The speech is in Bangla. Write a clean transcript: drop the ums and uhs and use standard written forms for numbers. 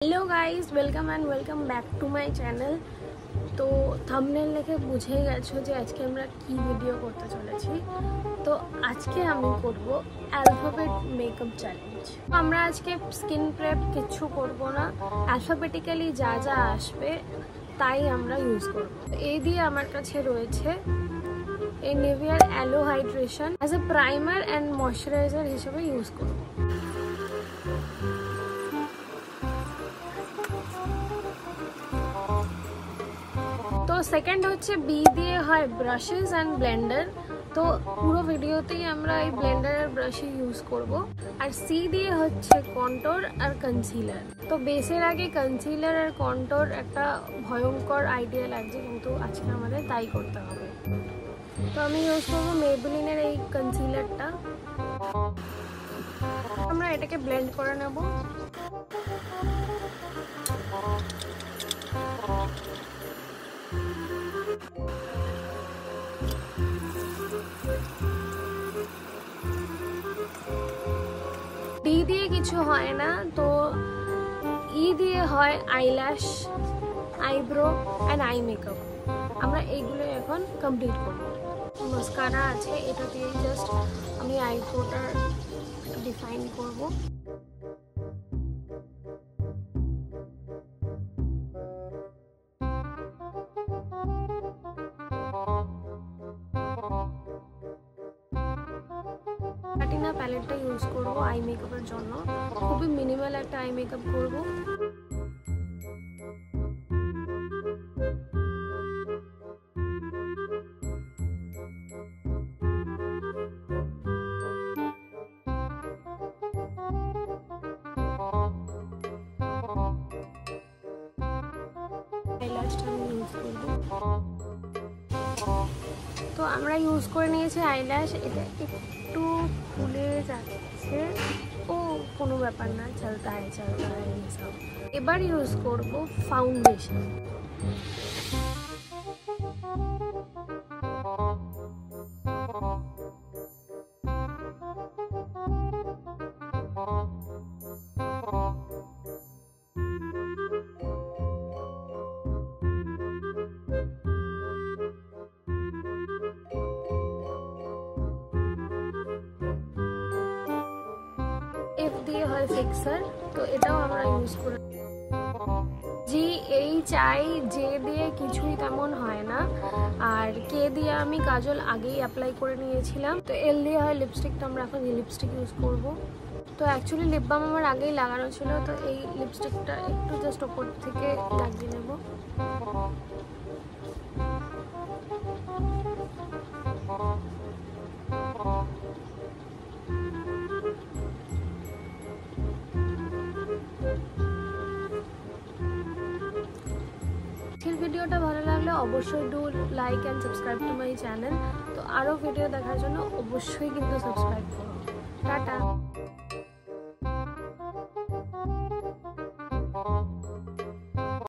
Hello guys, welcome and welcome back to my channel. तो থাম্বনেল দেখে বুঝেই গেছো যে আজকে আমরা কি ভিডিও করতে চলেছি। তো আজকে আমি করব অ্যালফাবেট মেকআপ চ্যালেঞ্জ। আমরা আজকে স্কিন প্রেপ কিছু করব না, অ্যালফাবেটিক্যালি যা যা আসবে তাই আমরা ইউজ করব। এই দিয়ে আমার কাছে রয়েছে এই নিভিয়ার aloe hydration as a primer and moisturiser হিসেবে ইউজ করব। তো সেকেন্ড হচ্ছে বি দিয়ে হয় ব্রাশেস অ্যান্ড ব্লেন্ডার। তো পুরো ভিডিওতেই আমরা এই ব্লেন্ডার আর ব্রাশই ইউজ করব। আর সি দিয়ে হচ্ছে কন্ট্যুর আর কনসিলার। তো বেসের আগে কনসিলার আর কন্ট্যুর একটা ভয়ঙ্কর আইডিয়া লাগছে, কিন্তু আজকে আমাদের তাই করতে হবে। তো আমি ইউজ করবো মেবলিনের এই কনসিলারটা। আমরা এটাকে ব্লেন্ড করে নেব। ডি দিয়ে কিছু হয় না, তো ই দিয়ে হয় eyelash, eyebrow and eye makeup. আমরা এইগুলো এখন কমপ্লিট করব। মাস্কারা আছে, এটা দিয়ে জাস্ট আমি আইব্রোটা ডিফাইন করব। প্যাটিনা প্যালেটটা ইউজ করব আই মেকআপের জন্য। খুবই মিনিমাল একটা আই মেকআপ করব। আইল্যাশটা আমি ইউজ করব। তো আমরা ইউজ করে নিয়েছি আইল্যাশ। এটা একটু খুলে যাচ্ছে, ও কোনো ব্যাপার না, চলতা হয় সব। এবার ইউজ করব ফাউন্ডেশন। এফ দিয়ে হয় ফিক্সার, তো এটাও আমরা ইউজ করি। জি, এইচ, আই, জে দিয়ে কিছুই তেমন হয় না। আর কে দিয়ে আমি কাজল আগেই অ্যাপ্লাই করে নিয়েছিলাম। তো এল দিয়ে হয় লিপস্টিক, তো আমরা এখন লিপস্টিক ইউজ করব। তো অ্যাকচুয়ালি লিপ বাম আমার আগেই লাগানো ছিল, তো এই লিপস্টিকটা একটু জাস্ট ওপর থেকে লাগিয়ে নেব। ভিডিওটা ভালো লাগলে অবশ্যই do like and subscribe to my channel. তো আরও ভিডিও দেখার জন্য অবশ্যই কিন্তু সাবস্ক্রাইব করো। টাটা।